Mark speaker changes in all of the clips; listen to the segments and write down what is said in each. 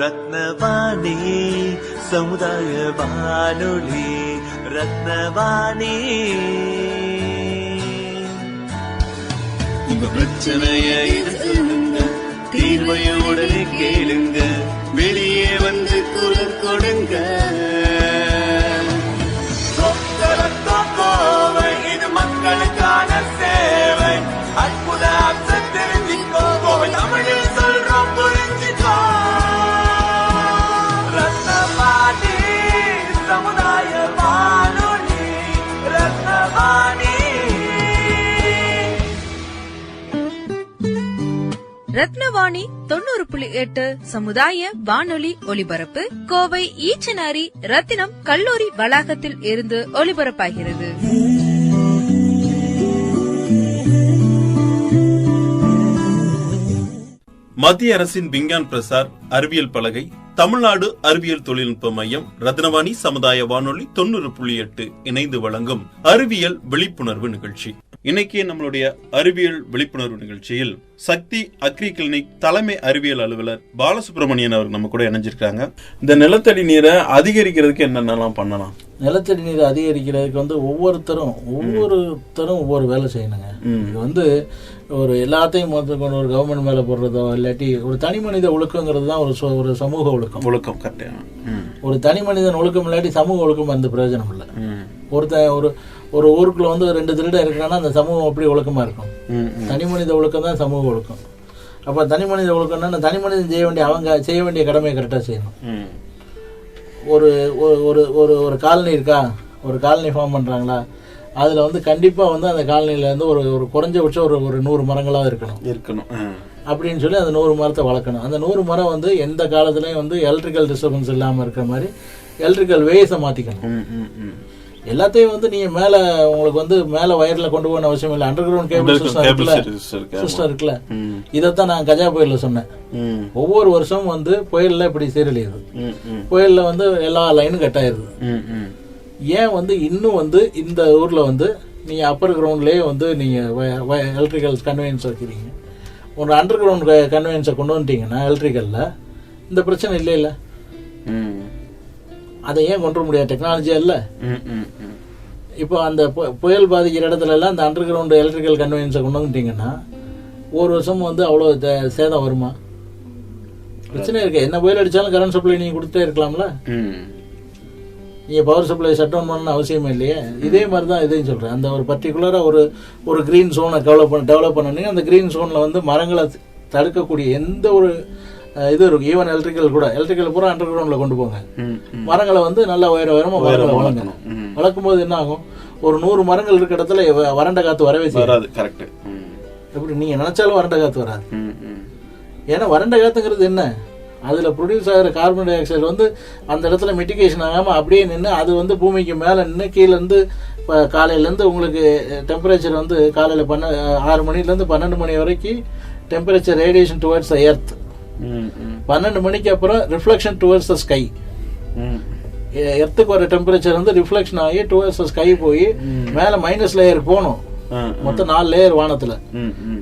Speaker 1: ரத்னவாணி சமுதாய வானொலி. ரத்னவாணி உங்க பிரச்சனைய சொல்லுங்க, தீர்வைய உடனே கேளுங்க, வெளியே வந்து குரல் கொடுங்க. இது மக்களுக்கான சேவை. அற்புத தெரிஞ்சுக்கோ, தமிழில் சொல்றோம் புரிஞ்சுக்கோ. ரத்னவாணி சமுதாய வானொலி. ரத்னவாணி.
Speaker 2: ரத்னவாணி 90.8 சமுதாய வானொலி ஒலிபரப்பு கோவை ஈச்சனாரி ரத்தினம் கல்லூரி வளாகத்தில் இருந்து ஒலிபரப்பாகிறது.
Speaker 3: மத்திய அரசின் விஞ்ஞான் பிரசார் அறிவியல் பலகை, தமிழ்நாடு அறிவியல் தொழில்நுட்ப மையம், ரத்னவாணி சமுதாய வானொலி 90.8 இணைந்து வழங்கும் அறிவியல் விழிப்புணர்வு நிகழ்ச்சி. இன்னைக்கு நம்மளுடைய அறிவியல் விழிப்புணர்வு நிகழ்ச்சியில் சக்தி அக்ரி கிளினிக் தலைமை அறிவியல் அலுவலர் பாலசுப்ரமணியன் அவர் நம்ம கூட இணைஞ்சிருக்காங்க. இந்த நிலத்தடி நீரை அதிகரிக்கிறதுக்கு என்னென்னலாம் பண்ணலாம்?
Speaker 4: நிலத்தடி நீரை அதிகரிக்கிறதுக்கு ஒவ்வொருத்தரும் ஒவ்வொரு வேலை செய்யணுங்க. இது ஒரு எல்லாத்தையும் கொண்டு ஒரு கவர்மெண்ட் மேல போடுறதோ இல்லாட்டி ஒரு தனி மனித ஒழுக்கங்கிறது தான் ஒரு சமூக ஒழுக்கம். ஒரு தனி மனிதன் ஒழுக்கம் இல்லாட்டி சமூக ஒழுக்கம் வந்து பிரயோஜனம் இல்லை. ஒரு ஊருக்குள்ள 2 திருடன் இருக்கான்னா அந்த சமூகம் அப்படி ஒழுக்கமா இருக்கும். தனி மனித ஒழுக்கம் தான் சமூக ஒழுக்கம். அப்ப தனி மனித ஒழுக்கம்னா தனி மனிதன் செய்ய வேண்டிய கடமையை கரெக்டா செய்யணும். ஒரு காலனி இருக்கா, ஒரு காலனி ஃபார்ம் பண்றாங்களா, அதுல கண்டிப்பா அந்த காலனில இருந்து ஒரு குறைஞ்சபட்சம் ஒரு 100 மரங்களாவது இருக்கணும் அப்படின்னு சொல்லி அந்த 100 மரத்தை வளர்க்கணும். அந்த 100 மரம் எந்த காலத்துலயும் எலக்ட்ரிக்கல் டிஸ்டர்பன்ஸ் இல்லாம இருக்கிற மாதிரி எலக்ட்ரிக்கல் வேஸை மாத்திக்கணும். எல்லாத்தையும் நீங்க மேல உங்களுக்கு மேல வயர்ல கொண்டு போன அவசியம் இல்லை. அண்டர் கிரவுண்ட் கேபிள் சிஸ்டம் இருக்குல்ல, இதைத்தான் நான் கஜா புயல்ல சொன்னேன். ஒவ்வொரு வருஷமும் புயல்ல இப்படி சீரழியுது. புயல்ல எல்லா லைனும் கட் ஆயிருது. ஏன் இன்னும் இந்த ஊர்ல நீங்க அப்பர் கிரவுண்ட்லயே நீங்க எலக்ட்ரிக்கல் கன்வெயன்ஸ் வைக்கிறீங்க. ஒரு அண்டர் கிரவுண்ட் கன்வெயன்ஸை கொண்டு வந்துட்டீங்கன்னா எலக்ட்ரிக்கல்ல இந்த பிரச்சனை இல்ல. அதை ஏன் கொண்டு முடியாது? டெக்னாலஜியா இல்ல. இப்போ அந்த புயல் பாதிக்கிற இடத்துல எல்லாம் அந்த அண்டர் கிரவுண்ட் எலக்ட்ரிக்கல் கன்வெயன்ஸை கொண்டு வந்துட்டீங்கன்னா ஒரு வருஷம் அவ்வளவு சேதம் வருமா? பிரச்சனை இருக்கு. என்ன புயல் அடிச்சாலும் கரண்ட் சப்ளை நீங்க கொடுத்துட்டே இருக்கலாம்ல. நீங்க பவர் சப்ளை ஷட் டவுன் பண்ணணும் அவசியமே இல்லையே. இதே மாதிரிதான் இதையும் சொல்றேன். அந்த ஒரு பர்டிகுலரா ஒரு கிரீன் ஜோனை டெவலப் பண்ணீங்க. அந்த கிரீன் ஜோன்ல மரங்களை தடுக்கக்கூடிய எந்த ஒரு இது இருக்கு. ஈவன் எலக்ட்ரிக்கல் பூரா அண்டர் கிரவுண்ட்ல கொண்டு போங்க. மரங்களை நல்லா உயரமா மரங்களை வளர்க்கணும். வளர்க்கும் போது என்ன ஆகும்? ஒரு 100 மரங்கள் இருக்க இடத்துல வறண்ட காத்து வரவே செய்யாது. எப்படி நீங்க நினைச்சாலும் வறண்ட காத்து வராது. ஏன்னா வறண்ட காத்துங்கிறது என்ன? அதுல ப்ரொடியூஸ் ஆகிற கார்பன் டை ஆக்சைடு அந்த இடத்துல மிட்டிகேஷன் ஆகாம அப்படியே நின்று அது பூமிக்கு மேல நின்று கீழே இருந்து காலையில இருந்து உங்களுக்கு டெம்பரேச்சர் காலையில 6 மணில இருந்து 12 மணி வரைக்கும் temperature radiation towards the earth. 12 மணிக்கு அப்புறம் ரிஃப்ளெக்ஷன் டுவர்ட்ஸ் த ஸ்கை. எர்த்துக்கு வர டெம்பரேச்சர் ரிஃப்ளெக்ஷன் ஆகி டுவர்ட்ஸ் த ஸ்கை போய் மேல மைனஸ் லேயர் போகணும். மொத்தம் 4 லேயர் வானத்துல.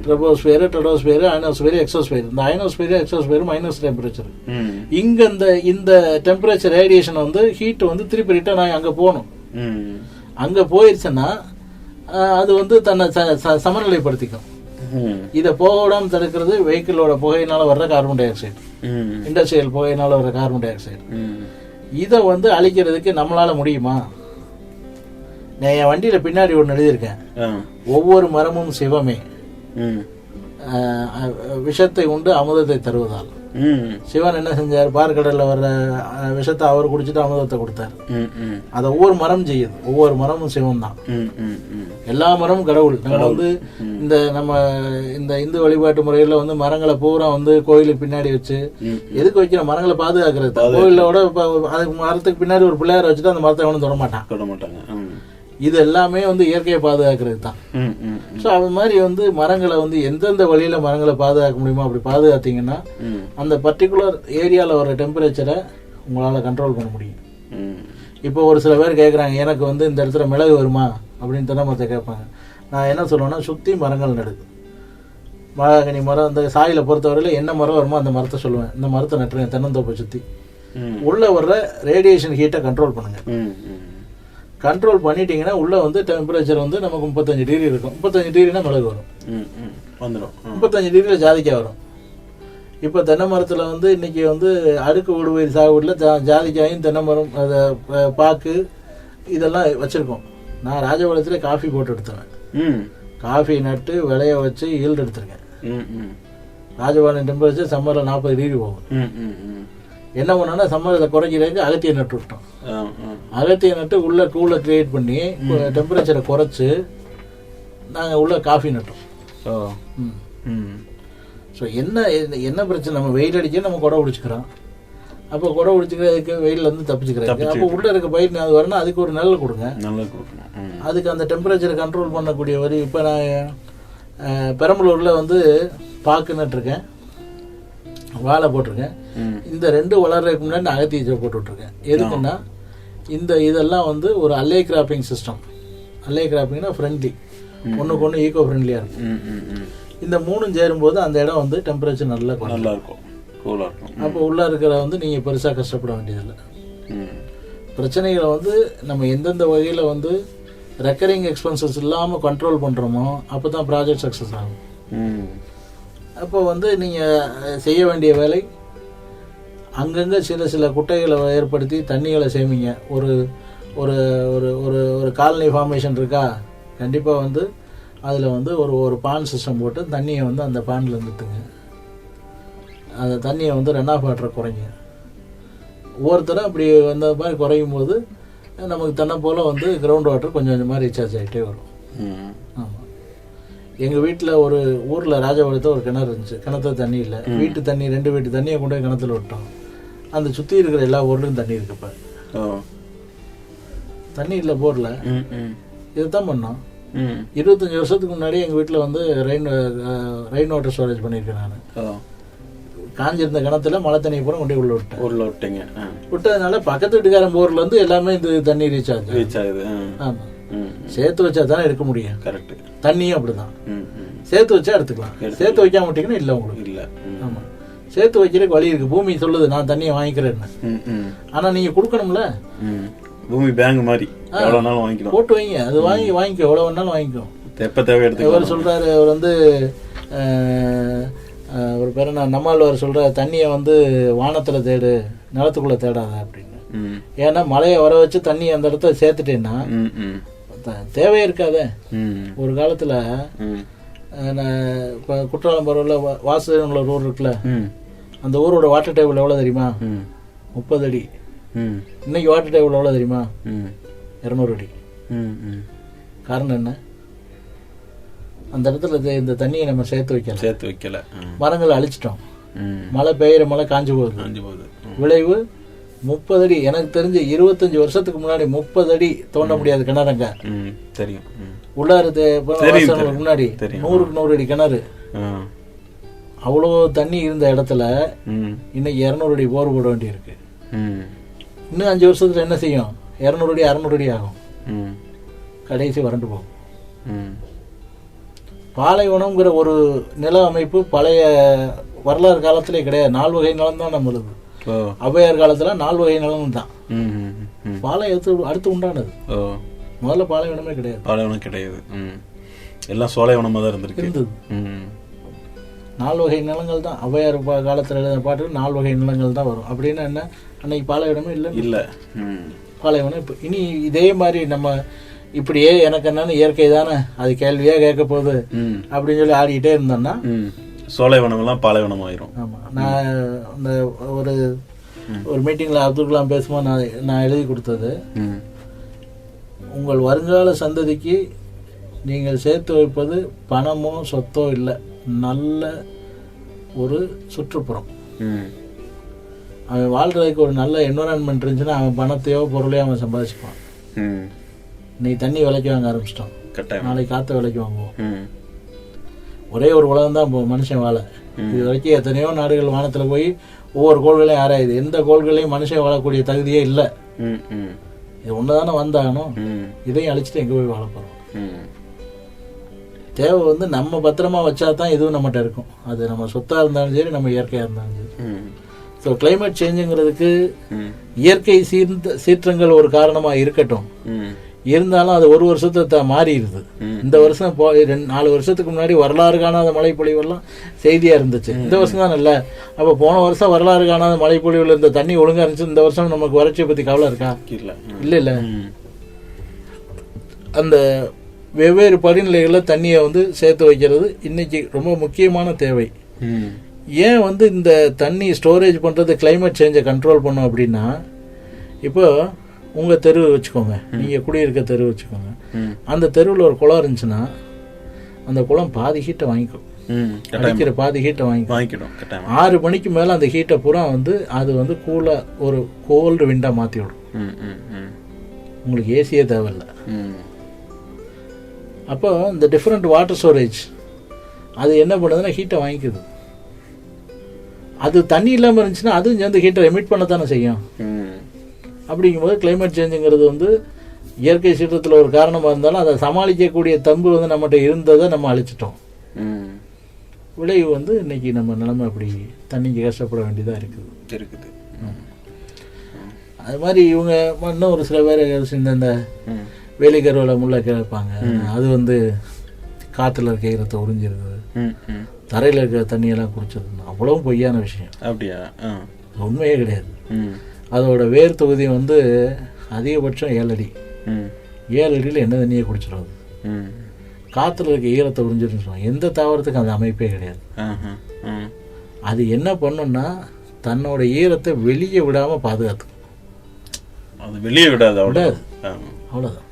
Speaker 4: ட்ரோபோஸ்பியர், டெரோஸ்பியர், அயனோஸ்பியர், எக்ஸோஸ்பியர். இந்த அயனோஸ்பியர் எக்ஸோஸ்பியர் மைனஸ் டெம்பரேச்சர். இங்க இந்த டெம்பரேச்சர் ரேடியேஷன் ஹீட் திருப்பி ரிட்டர்ன் ஆகி அங்க போகணும். அங்க போயிருச்சுன்னா அது தன்னை சமநிலைப்படுத்திக்கும். இத போக விடாம தடுக்கிறது வெஹிக்கிளோட புகையினால வர்ற கார்பன் டை ஆக்சைடு, இண்டஸ்ட்ரியல் புகையினால வர்ற கார்பன் டை ஆக்சைடு. இத அழிக்கிறதுக்கு நம்மளால முடியுமா? நான் என் வண்டியில பின்னாடி ஒண்ணு எழுதியிருக்கேன். ஒவ்வொரு மரமும் சிவமே, விஷத்தை உண்டு அமுதத்தை தருவதால். சிவன் என்ன செஞ்சார்? பார்க்கடல்ல வர்ற விஷத்தை அவர் குடிச்சிட்டு அமுதத்தை கொடுத்தாரு. அத ஒவ்வொரு மரம் செய்யுது. ஒவ்வொரு மரமும் சிவன் தான். எல்லா மரமும் கடவுள். நம்ம இந்த இந்து வழிபாட்டு முறையில மரங்களை பூரா கோயிலுக்கு பின்னாடி வச்சு எதுக்கு வைக்கிற? மரங்களை பாதுகாக்கிறது. கோயிலோட மரத்துக்கு பின்னாடி ஒரு பிள்ளையார வச்சுட்டு அந்த மரத்தை எவனும் தொட மாட்டாங்க. இது எல்லாமே இயற்கையை பாதுகாக்கிறது தான். ஸோ அது மாதிரி மரங்களை எந்தெந்த வழியில மரங்களை பாதுகாக்க முடியுமோ அப்படி பாதுகாத்தீங்கன்னா அந்த பர்டிகுலர் ஏரியால வர டெம்பரேச்சரை உங்களால கண்ட்ரோல் பண்ண முடியும். இப்போ ஒரு சில பேர் கேட்குறாங்க, எனக்கு இந்த இடத்துல மிளகு வருமா அப்படின்னு தினமத்தை கேட்பாங்க. நான் என்ன சொல்லுவேன்னா, சுற்றி மரங்கள் நடு. மகாகனி மரம், அந்த சாயில பொறுத்தவரையில் என்ன மரம் வருமோ அந்த மரத்தை சொல்லுவேன், இந்த மரத்தை நட்டுருங்க தென்னந்தோப்பை சுற்றி. உள்ளே வர்ற ரேடியேஷன் ஹீட்டை கண்ட்ரோல் பண்ணுங்க. கண்ட்ரோல் பண்ணிட்டீங்கன்னா உள்ளே வந்து டெம்பரேச்சர் வந்து நமக்கு 35 டிகிரி இருக்கும். 35 டிகிரினா மிளகு வரும், 35 டிகிரியில் ஜாதிக்காய் வரும். இப்போ தென்னை மரத்தில் வந்து இன்றைக்கி வந்து அடுக்கு விடுவீர் சாகுபடியில் ஜாதிக்காயும் தென்னை மரம் அதை பாக்கு இதெல்லாம் வச்சுருக்கோம். நான் ராஜபாளையத்தில் காஃபி போட்டு எடுத்துவேன். காஃபி நட்டு விளைய வச்சு ஈல்டு எடுத்துருக்கேன். ராஜபாளையம் டெம்பரேச்சர் சம்மரில் 40 டிகிரி போகும். என்ன பண்ணோன்னா சம்மரில் குறைக்கிறதுக்கு அகத்தியை நட்டு விட்டோம். அகத்தியை நட்டு உள்ள கூலை கிரியேட் பண்ணி டெம்பரேச்சரை குறைச்சி நாங்கள் உள்ள காஃபி நட்டோம். ஸோ என்ன பிரச்சனை, நம்ம வெயில் அடிக்க நம்ம கொடை பிடிச்சிக்கிறோம். அப்போ கொடை பிடிச்சிக்கிறதுக்கு வெயிலேருந்து தப்பிச்சுக்கிறதுக்கு அப்போ உள்ளே இருக்க பயிர் அது வரணும், அதுக்கு ஒரு நிழல் கொடுங்க. அதுக்கு அந்த டெம்பரேச்சரை கண்ட்ரோல் பண்ணக்கூடிய வரி. இப்போ நான் பெரம்பலூரில் வந்து பாக்கு நட்டுருக்கேன், வாழை போட்டிருக்கேன். இந்த 2 வளர்றதுக்கு முன்னாடி நான் அகத்தியை போட்டு விட்ருக்கேன். எதுக்குன்னா இதெல்லாம் வந்து ஒரு அல்லே கிராப்பிங் சிஸ்டம். அல்லே கிராப்பிங்னா ஃப்ரெண்ட்லி, ஒன்றுக்கு ஒன்று ஈகோ ஃப்ரெண்ட்லியாக இருக்கும். இந்த 3 சேரும்போது அந்த இடம் வந்து டெம்பரேச்சர் நல்லா இருக்கும், கூலாக இருக்கும். அப்போ உள்ளே இருக்கிற வந்து நீங்கள் பெருசாக கஷ்டப்பட வேண்டியதில்லை. பிரச்சனைகளை வந்து நம்ம எந்தெந்த வகையில் வந்து ரெக்கரிங் எக்ஸ்பென்சஸ் இல்லாமல் கண்ட்ரோல் பண்ணுறோமோ அப்போ தான் ப்ராஜெக்ட் சக்ஸஸ் ஆகும். அப்போ வந்து நீங்கள் செய்ய வேண்டிய வேலை அங்கங்கே சில குட்டைகளை ஏற்படுத்தி தண்ணிகளை சேமிங்க. ஒரு ஒரு ஒரு ஒரு ஒரு காலனி ஃபார்மேஷன் இருக்கா, கண்டிப்பாக வந்து அதில் வந்து ஒரு பான் சிஸ்டம் போட்டு தண்ணியை வந்து அந்த பானில் இருந்துட்டுங்க. அந்த தண்ணியை வந்து ரன் ஆஃப் வாட்டரை குறைங்க. ஒவ்வொருத்தரும் அப்படி அந்த மாதிரி குறையும் போது நமக்கு தன்னை போல் வந்து கிரவுண்ட் வாட்டர் கொஞ்சம் கொஞ்சமாக ரீசார்ஜ் ஆகிட்டே வரும். ஆமாம், எங்கள் வீட்டில் ஒரு ஊரில் ராஜபாளையத்தில் ஒரு கிணறு இருந்துச்சு. கிணத்துல தண்ணி இல்லை, வீட்டு தண்ணி 2 வீட்டு தண்ணியை கொண்டு போய் கிணத்துல விட்டோம். அந்த சுற்றி இருக்கிற எல்லா ஊர்லேயும் தண்ணி இருக்கு. இப்போ தண்ணி இல்லை போரில். இதுதான் பண்ணோம். 25 வருஷத்துக்கு முன்னாடி எங்கள் வீட்டில் வந்து ரெயின் வாட்டர் ஸ்டோரேஜ் பண்ணியிருக்கேன் நான். காஞ்சிருந்த கிணத்துல மழை தண்ணியை பூரா கொண்டு உள்ள விட்டேங்க. விட்டதுனால பக்கத்து வீட்டுக்காரன் போர்ல இருந்து எல்லாமே இது தண்ணி ரீச் ஆகுது. ஆமா, சேர்த்து வச்சா தானே எடுக்க முடியும். கரெக்ட். தண்ணியும் அப்படிதான், சேர்த்து வச்சா எடுத்துக்கலாம். சேர்த்து வைக்காம விட்டீங்கன்னா இல்லை உங்களுக்கு. இல்லை. ஆமா, சேர்த்து வைக்கிறதுக்கு வழி இருக்கு. பூமி சொல்லுது நான் தண்ணியை வாங்கிக்கிறேன்னு. ஆனா நீங்க கொடுக்கணும்ல.
Speaker 3: பூமி பேங்க் மாதிரி எவ்வளவு நாளும் வாங்கிக்கலாம்,
Speaker 4: போட்டு வைங்க. அது வாங்கிக்கோ, எவ்வளவு வேணாலும் வாங்கிக்கோ.
Speaker 3: எப்ப தேவை எடுத்து.
Speaker 4: அவர் சொல்றாரு, அவர் வந்து ஒரு பேர் நம்மாழ்வார் சொல்ற தண்ணியை வந்து வானத்துல தேடு, நிலத்துக்குள்ள தேடாத அப்படின்னு. ஏன்னா மழையை வர வச்சு தண்ணி அந்த இடத்த சேர்த்துட்டேன்னா தேவையே இருக்காத. ஒரு காலத்துல இப்போ குற்றாலம் பரவல வாசுதேவன் ஒரு ஊர் இருக்குல்ல, அந்த ஊரோட வாட்டர் டேபிள் எவ்வளவு தெரியுமா? 30 அடி. இன்னைக்கு வாட்டர் டேபிள் எவ்வளவு தெரியுமா? 200 அடி. காரணம் என்ன? அந்த இடத்துல இந்த தண்ணியை நம்ம சேர்த்து வைக்கல. மரங்களை அழிச்சிட்டோம். மழை பெய்யற மழை காஞ்சு போகுது. விளைவு 30 அடி. எனக்கு தெரிஞ்சு 25 வருஷத்துக்கு முன்னாடி 30 அடி தோண்ட முடியாது கிணறுங்க. தெரியும். உள்ளாரு முன்னாடி 100 அடி கிணறு. அவ்வளோ தண்ணி இருந்த இடத்துல இன்னைக்கு 200 அடி போர் போட வேண்டி இருக்கு. இன்னும் 5 வருஷத்துல என்ன செய்யும்? 200 அடி 600 அடி ஆகும். கடைசி வறண்டு போகும். பாலைவனம்ங்கிற ஒரு நில அமைப்பு பழைய வரலாறு காலத்திலே கிடையாது. 4 வகை நிலம் தான் நம்மளுக்கு. ஔவையார் காலத்துல 4 வகை நிலம் தான். பாலைவனத்து அடுத்து உண்டானது. முதல்ல பாலைவனமே கிடையாது. பாலைவனம் கிடையாது, எல்லாம் சோலைவனமா தான் இருந்தது. 4 வகை நிலங்கள் தான். ஔவையார் காலத்துல எழுதின பாட்டு 4 வகை நிலங்கள் தான் வரும். அப்படின்னா என்ன? அன்னைக்கு பாலைவனமே இல்லை. பாலைவனம் இப்போ இனி இதே மாதிரி நம்ம இப்படியே எனக்கு என்னன்னு இயற்கை தானே அது கேள்வியா கேட்க போகுது அப்படின்னு சொல்லி ஆடிக்கிட்டே இருந்தோம்னா சோலைவனம் எல்லாம் பாலைவனம் ஆயிரும். ஆமா, நான் இந்த ஒரு மீட்டிங்ல அப்துல் கலாம் பேசும்போது நான் எழுதி கொடுத்தது, உங்கள் வருங்கால சந்ததிக்கு நீங்கள் சேர்த்து வைப்பது பணமோ சொத்தோ இல்லை, நல்ல ஒரு சுற்றுப்புறம். அவன் வாழ்றதுக்கு ஒரு நல்ல என்வரான்மெண்ட் இருந்துச்சுன்னா அவன் பணத்தையோ பொருளையோ அவன் சம்பாதிச்சுப்பான். இன்னைக்கு தண்ணி விலைக்கு வாங்க ஆரம்பிச்சிட்டோம், நாளைக்கு காற்று விலைக்கு வாங்குவோம். ஒரே ஒரு உலகம் தான் மனுஷன் வாழ. இது வரைக்கும் எத்தனையோ நாடுகள் வானத்துல போய் ஒவ்வொரு கோள்களையும் ஆராயுது. எந்த கோள்களையும் மனுஷன் வாழக்கூடிய தகுதியே இல்லை. இது ஒண்ணுதானே வந்தாகணும். இதையும் அழிச்சிட்டு எங்க போய் வாழ போறோம்? தேவை வந்து நம்ம பத்திரமா வச்சா தான் இதுவும் நம்மகிட்ட இருக்கும். அது நம்ம சொத்தாக இருந்தாலும் சரி, நம்ம இயற்கையாக இருந்தாலும் சரி. ஸோ கிளைமேட் சேஞ்சுங்கிறதுக்கு இயற்கை சீற்றங்கள் ஒரு காரணமாக இருக்கட்டும், இருந்தாலும் அது ஒரு வருஷத்தை மாறிடுது. இந்த வருஷம் 4 வருஷத்துக்கு முன்னாடி வரலாறு காணாத மழைப்பொழிவெல்லாம் செய்தியா இருந்துச்சு. இந்த வருஷம் தான் இல்லை. அப்போ போன வருஷம் வரலாறு காணாத மழைப்பொழிவில் இருந்த தண்ணி ஒழுங்கா இருந்துச்சு. இந்த வருஷம் நமக்கு வறட்சியை பத்தி கவலை இருக்கா? இல்ல. அந்த வெவ்வேறு படிநிலைகளில் தண்ணியை வந்து சேர்த்து வைக்கிறது இன்னைக்கு ரொம்ப முக்கியமான தேவை. ஏன் வந்து இந்த தண்ணி ஸ்டோரேஜ் பண்றது கிளைமேட் சேஞ்சை கண்ட்ரோல் பண்ணும் அப்படின்னா, இப்போ உங்க தெரு வச்சுக்கோங்க, நீங்க குடியிருக்க தெரு வச்சுக்கோங்க. அந்த தெருவில் ஒரு குளம் இருந்துச்சுன்னா அந்த குளம் பாதி ஹீட்டை வாங்கிக்கும். அடிக்கிற பாதி ஹீட்டை வாங்கிக்கிடும். 6 மணிக்கு மேல அந்த ஹீட்டை பூரா வந்து அது வந்து ஒரு கோல்டு விண்டா மாத்தி விடும். உங்களுக்கு ஏசியே தேவையில்லை. அப்போ இந்த டிஃப்ரெண்ட் வாட்டர் ஸ்டோரேஜ் அது என்ன பண்ணுதுன்னா ஹீட்டை வாங்கிக்குது. அது தண்ணி இல்லாமல் இருந்துச்சுன்னா அதுவும் சேர்ந்து ஹீட்டை எமிட் பண்ணத்தானே செய்யும். அப்படிங்கும்போது கிளைமேட் சேஞ்சுங்கிறது வந்து இயற்கை சீற்றத்தில் ஒரு காரணமாக இருந்தாலும் அதை சமாளிக்கக்கூடிய தம்பு வந்து நம்மகிட்ட இருந்ததை நம்ம அழிச்சிட்டோம். விளைவு வந்து இன்னைக்கு நம்ம நிலைமை அப்படி தண்ணிக்கு கஷ்டப்பட வேண்டியதாக இருக்குது. அது மாதிரி இவங்க இன்னும் ஒரு சில பேர் இந்த வேலிக்கருவில் முள்ள கேட்பாங்க. அது வந்து காற்றுல இருக்க ஈரத்தை உறிஞ்சிருக்குது, தரையில் இருக்கிற தண்ணியெல்லாம் குடிச்சிருந்தோம். அவ்வளவும் பொய்யான விஷயம். அப்படியா? உண்மையே கிடையாது. அதோட வேர் தொகுதி வந்து அதிகபட்சம் 7 அடி. 7 அடியில் என்ன தண்ணியை குடிச்சிடும். காற்றுல இருக்க ஈரத்தை உறிஞ்சிருந்தோம். எந்த தாவரத்துக்கும் அந்த அமைப்பே கிடையாது. அது என்ன பண்ணுன்னா தன்னோட ஈரத்தை வெளியே விடாம பாதுகாத்துக்கும். அது வெளியே விடாது. அவ்வளவுதான்.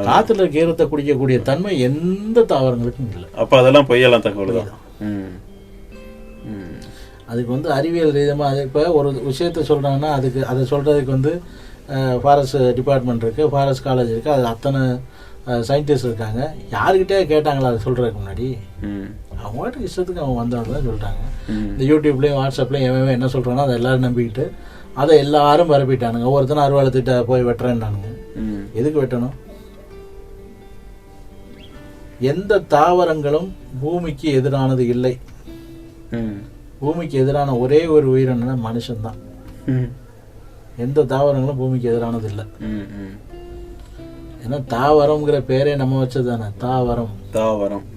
Speaker 4: காற்றுல இருக்க ஈரத்தை குடிக்கக்கூடிய தன்மை எந்த தாவரங்களுக்கும் இல்லை. அப்ப அதெல்லாம் பொய்யெல்லாம் தகவல் தான். அதுக்கு வந்து அறிவியல் ரீதியமாக அது இப்போ ஒரு விஷயத்த சொல்கிறாங்கன்னா அதை சொல்கிறதுக்கு வந்து ஃபாரஸ்ட் டிபார்ட்மெண்ட் இருக்குது, ஃபாரஸ்ட் காலேஜ் இருக்குது, அதில் அத்தனை சயின்டிஸ்ட் இருக்காங்க. யாருக்கிட்டே கேட்டாங்களா அதை சொல்கிறதுக்கு முன்னாடி? அவங்கள்ட்ட இஷ்டத்துக்கு அவங்க வந்தவங்க தான் சொல்லிட்டாங்க. இந்த யூடியூப்லேயும் வாட்ஸ்அப்லேயும் எவன் என்ன சொல்கிறானோ அதை எல்லோரும் நம்பிக்கிட்டு அதை எல்லாரும் பரப்பிட்டானுங்க. ஒவ்வொருத்தனும் அறுவாலை திட்ட போய் வெட்டுறேன்னானுங்க. எதுக்கு வெட்டணும்? எந்த தாவரங்களும் பூமிக்கு எதிரானது இல்லை. பூமிக்கு எதிரான ஒரே ஒரு உயிரின மனுஷன்தான். எந்த தாவரங்களும் பூமிக்கு எதிரானது இல்லை. ஏன்னா தாவரம்ங்கிற பேரே நம்ம வச்சதானே. தாவரம்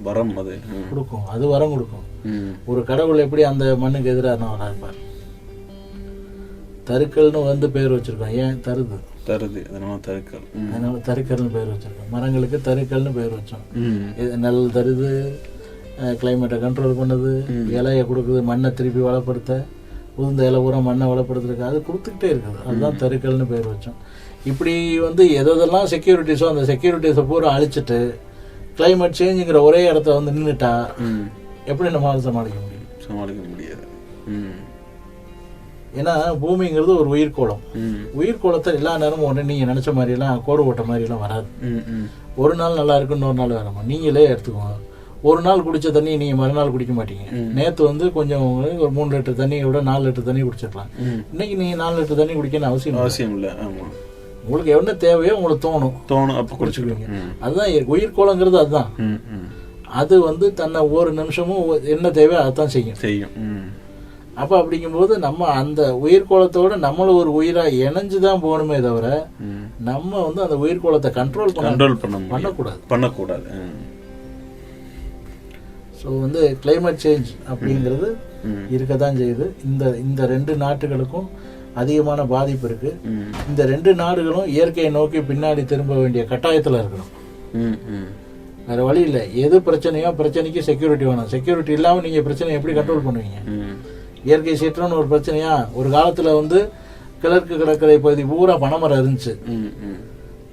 Speaker 4: வரம் அது கொடுக்கும். அது வரம் கொடுக்கும். ஒரு கடவுள் எப்படி அந்த மண்ணுக்கு எதிரான இருப்பார்? தருக்கல்னு வந்து பேர் வச்சிருக்கோம். ஏன்? தருது. அதனால தருக்கல்னு பேர் வச்சிருக்கோம். மரங்களுக்கு தருக்கல்னு பேர் வச்சோம். நெல் தருது, கிளைமேட்டை கண்ட்ரோல் பண்ணுது, இலையை கொடுக்குது, மண்ணை திருப்பி வளப்படுத்த, உதிர்ந்த இலை பூரா மண்ணை வளப்படுத்துறதுக்கு அது கொடுத்துக்கிட்டே இருக்குது. அதுதான் தருக்கல்னு பேர் வச்சோம். இப்படி வந்து எதெல்லாம் செக்யூரிட்டிஸோ அந்த செக்யூரிட்டிஸை பூரா அழிச்சிட்டு கிளைமேட் சேஞ்சுங்கிற ஒரே இடத்த வந்து நின்றுட்டா எப்படி நம்மளால சமாளிக்க முடியாது. ஏன்னா பூமிங்கிறது ஒரு உயிர்கோளம். உயிர்கோளத்தை எல்லா நேரமும் ஒன்று நீங்கள் நினச்ச மாதிரிலாம் கோடு ஓட்ட மாதிரிலாம் வராது. ஒரு நாள் நல்லா இருக்கு, இன்னொரு நாள் வேணாமா. நீங்களே எடுத்துக்கோங்க. ஒரு நாள் குடிச்ச தண்ணி நீங்கள் மறுநாள் குடிக்க மாட்டீங்க. நேற்று வந்து கொஞ்சம் ஒரு 3 லிட்டர் தண்ணியை விட 4 லிட்டர் தண்ணி குடிச்சிடலாம். இன்னைக்கு நீங்கள் 4 லிட்டர் தண்ணி குடிக்கணும் அவசியம் இல்லை. உங்களுக்கு என்ன தேவையோ உங்களுக்கு தோணும் அப்போ குடிச்சுக்குவீங்க. அதுதான் உயிர்கோளங்கிறது. அதுதான் அது வந்து தன்னை ஒவ்வொரு நிமிஷமும் என்ன தேவையோ அதைத்தான் செய்யும். அப்போ அப்படிங்கும்போது நம்ம அந்த உயிர்கோளத்தோட நம்மளும் ஒரு உயிரா இணைஞ்சுதான் போகணுமே தவிர நம்ம வந்து அந்த உயிர்கோளத்தை கண்ட்ரோல் பண்ணக்கூடாது. ஸோ வந்து கிளைமேட் சேஞ்ச் அப்படிங்கிறது இருக்கத்தான் செய்யுது. இந்த 2 நாட்டுகளுக்கும் அதிகமான பாதிப்பு இருக்கு. இந்த 2 நாடுகளும் இயற்கையை நோக்கி பின்னாடி திரும்ப வேண்டிய கட்டாயத்தில் இருக்கணும். வேற வழி இல்லை. எது பிரச்சனையோ பிரச்சனைக்கு செக்யூரிட்டி வேணும். செக்யூரிட்டி இல்லாமல் நீங்கள் பிரச்சனையை எப்படி கண்ட்ரோல் பண்ணுவீங்க? இயற்கை சீற்றம்னு ஒரு பிரச்சனையா? ஒரு காலத்தில் வந்து கிழக்கு கடற்கரை பகுதி பூரா பனைமரம் இருந்துச்சு.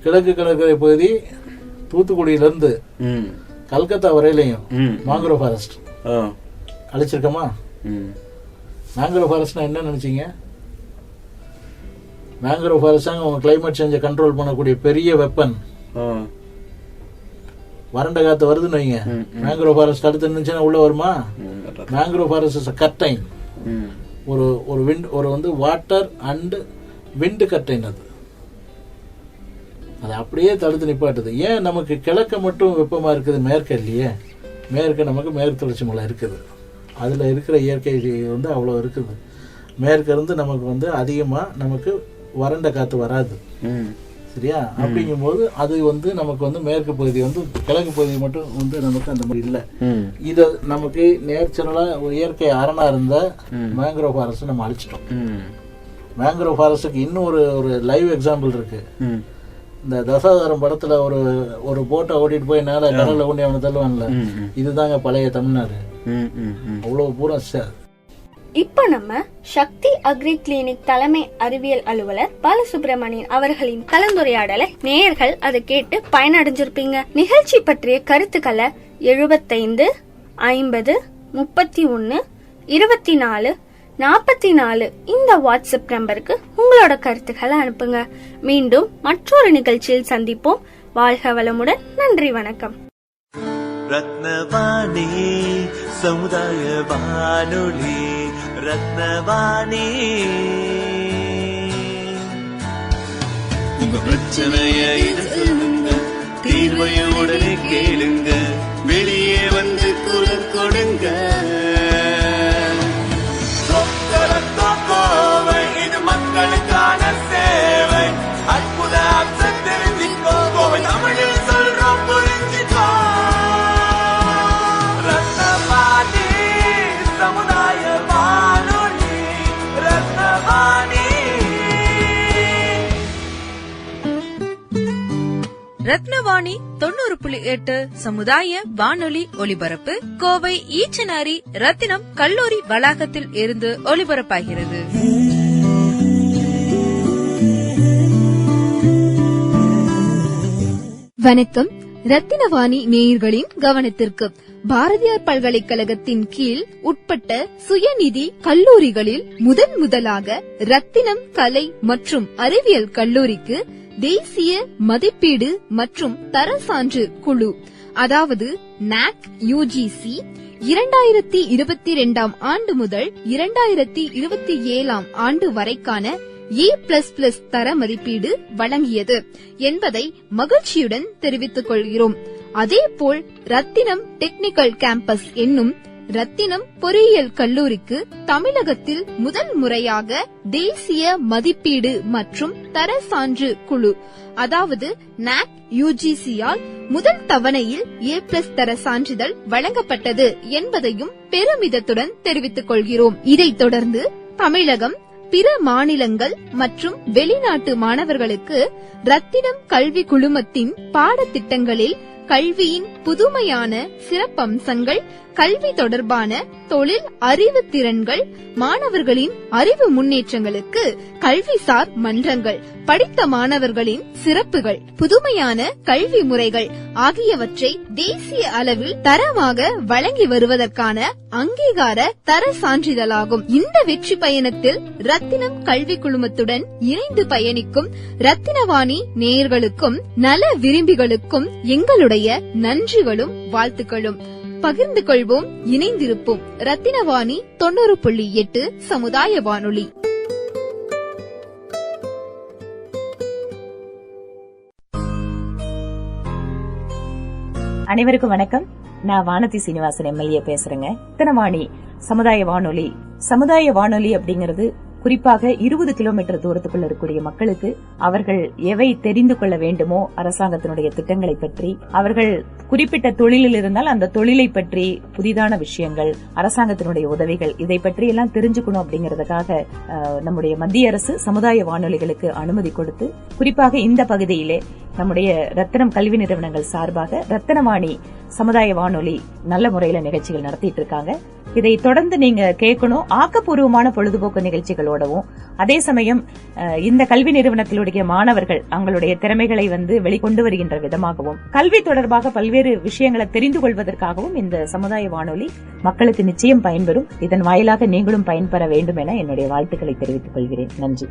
Speaker 4: கிழக்கு கடற்கரை பகுதி தூத்துக்குடியிலேருந்து கல்கத்தா வரையிலையும் மேங்க்ரோவ் ஃபாரஸ்ட் அழிச்சிருக்கோமா? மேங்க்ரோவ் ஃபாரஸ்ட்னா என்ன நினைச்சீங்க? மேங்க்ரோவ் ஃபாரஸ்ட் உங்க கிளைமேட் சேஞ்சை கண்ட்ரோல் பண்ணக்கூடிய பெரிய வெப்பன். வறண்ட காத்து வருதுன்னு வைங்க, மேங்க்ரோவ் ஃபாரஸ்ட் அடுத்து இருந்துச்சுன்னா உள்ள வருமா? Mangrove forest is curtain. ஒரு விண்ட், ஒரு வந்து வாட்டர் அண்ட் விண்ட் கர்டைன். அது அப்படியே தடுத்து நிப்பாட்டுது. ஏன் நமக்கு கிழக்க மட்டும் வெப்பமா இருக்குது, மேற்க இல்லையே? நமக்கு மேற்கு தொடர்ச்சி மலை இருக்குது. அதில் இருக்கிற இயற்கை வந்து அவ்வளோ இருக்குது. மேற்கு இருந்து நமக்கு வந்து அதிகமாக நமக்கு வறண்ட காற்று வராது. சரியா? அப்படிங்கும்போது அது வந்து நமக்கு வந்து மேற்கு பகுதி வந்து கிழக்கு பகுதி மட்டும் வந்து நமக்கு அந்த மாதிரி இல்லை. இதை நமக்கு நேச்சுரலாக ஒரு இயற்கை அரணா இருந்த மேங்க்ரோவ் ஃபாரஸ்ட் நம்ம அழிச்சிட்டோம். மேங்க்ரோவ் ஃபாரஸ்ட்டுக்கு இன்னும் ஒரு லைவ் எக்ஸாம்பிள் இருக்கு. இந்த தசாவதாரம் படத்துல ஒரு போட்டை ஓட்டிட்டு போய் நேர கடல்ல கொண்டு அவனை தள்ளுவான்ல, இதுதாங்க பழைய தமிழ்நாடு. அவ்வளவு பூரா.
Speaker 5: இப்ப நம்ம சக்தி அக்ரி கிளினிக் தலைமை அறிவியல் அலுவலர் பாலசுப்ரமணியன் அவர்களின் கலந்துரையாடலை நேயர்கள் அதை கேட்டு பயனடைஞ்சிருப்பீங்க. நிகழ்ச்சி பற்றிய கருத்துக்களை 75 50 31 24 44 இந்த வாட்ஸ்அப் நம்பருக்கு உங்களோட கருத்துக்களை அனுப்புங்க. மீண்டும் மற்றொரு நிகழ்ச்சியில் சந்திப்போம். வாழ்க வளமுடன். நன்றி, வணக்கம்.
Speaker 1: ரத்னவாணி சமுதாய வானொலி. ரத்னவாணி உங்க பிரச்சனைய சொல்லுங்க, தீர்வைய உடனே கேளுங்க, வெளியே வந்து குரல் கொடுங்க. இது மக்களுக்கான சேவை. அற்புத அம்சம் தெரிஞ்சுக்கோ, கோவை தமிழில் சொல்றோம் புரிஞ்சுக்கோ. ரத்னவாணி சமுதாய வானொலி. ரத்னவாணி.
Speaker 2: ரத்னவாணி 90.8 சமுதாய வானொலி ஒலிபரப்பு கோவை ஈச்சனாரி ரத்தினம் கல்லூரி வளாகத்தில் இருந்து ஒலிபரப்பாகிறது.
Speaker 6: வணக்கம். ரத்தினவாணி நேயர்களின் கவனத்திற்கு பாரதியார் பல்கலைக்கழகத்தின் கீழ் உட்பட்ட சுயநிதி கல்லூரிகளில் முதலாக ரத்தினம் கலை மற்றும் அறிவியல் கல்லூரிக்கு தேசிய மதிப்பீடு மற்றும் தர சான்று குழு, அதாவது NAAC UGC 2022 ஆண்டு முதல் 2027 ஆண்டு வரைக்கான A++ தர மதிப்பீடு வழங்கியது என்பதை மகிழ்ச்சியுடன் தெரிவித்துக் கொள்கிறோம். அதேபோல் ரத்தினம் டெக்னிக்கல் கேம்பஸ் என்னும் ரத்தினம் பொறியியல் கல்லூரிக்கு தமிழகத்தில் முதல் முறையாக தேசிய மதிப்பீடு மற்றும் தர சான்று குழு, அதாவது NAAC UGC-யால் முதல் தவணையில் A+ தர சான்றிதழ் வழங்கப்பட்டது என்பதையும் பெருமிதத்துடன் தெரிவித்துக் கொள்கிறோம். இதைத் தொடர்ந்து தமிழகம், பிற மாநிலங்கள் மற்றும் வெளிநாட்டு மாணவர்களுக்கு ரத்தினம் கல்வி குழுமத்தின் பாடத்திட்டங்களில் கல்வியின் புதுமையான சிறப்பம்சங்கள், கல்வி தொடர்பான தொழில் அறிவு திறன்கள், மாணவர்களின் அறிவு முன்னேற்றங்களுக்கு கல்விசார் மன்றங்கள், படித்த மாணவர்களின் சிறப்புகள், புதுமையான கல்வி முறைகள் ஆகியவற்றை தேசிய அளவில் தரமாக வழங்கி வருவதற்கான அங்கீகார தர சான்றிதழாகும். இந்த வெற்றி பயணத்தில் ரத்தினம் கல்வி குழுமத்துடன் இணைந்து பயணிக்கும் ரத்தினவாணி நேயர்களுக்கும் நல விரும்பிகளுக்கும் எங்களுடைய நன்றிகளும் வாழ்த்துக்களும். பகிர்ந்து கொள்வோம், இணைந்திருப்போம். ரத்தினவாணி 90.8 சமுதாய வானொலி.
Speaker 7: அனைவருக்கும் வணக்கம். நான் வானதி சீனிவாசன் MLA பேசுறேங்க. ரத்தினவாணி சமுதாய வானொலி அப்படிங்கிறது குறிப்பாக 20 கிலோமீட்டர் தூரத்துக்குள்ள இருக்கக்கூடிய மக்களுக்கு அவர்கள் எவை தெரிந்து கொள்ள வேண்டுமோ அரசாங்கத்தினுடைய திட்டங்களை பற்றி, அவர்கள் குறிப்பிட்ட தொழிலில் இருந்தால் அந்த தொழிலை பற்றி புதிதான விஷயங்கள், அரசாங்கத்தினுடைய உதவிகள், இதை பற்றி எல்லாம் தெரிஞ்சுக்கணும் அப்படிங்கறதுக்காக நம்முடைய மத்திய அரசு சமுதாய வானொலிகளுக்கு அனுமதி கொடுத்து, குறிப்பாக இந்த பகுதியிலே நம்முடைய ரத்தினம் கல்வி நிறுவனங்கள் சார்பாக ரத்தினவாணி சமுதாய வானொலி நல்ல முறையில நிகழ்ச்சிகள் நடத்திட்டு இருக்காங்க. இதை தொடர்ந்து நீங்க கேட்கணும். ஆக்கப்பூர்வமான பொழுதுபோக்கு நிகழ்ச்சிகளோடவும், அதே சமயம் இந்த கல்வி நிறுவனத்திலுடைய மாணவர்கள் அவங்களுடைய திறமைகளை வெளிக்கொண்டு வருகின்ற விதமாகவும், கல்வி தொடர்பாக பல்வேறு விஷயங்களை தெரிந்து கொள்வதற்காகவும் இந்த சமுதாய வானொலி மக்களுக்கு நிச்சயம் பயன்பெறும். இதன் வாயிலாக நீங்களும் பயன்பெற வேண்டும் என என்னுடைய வாழ்த்துக்களை தெரிவித்துக் கொள்கிறேன். நன்றி.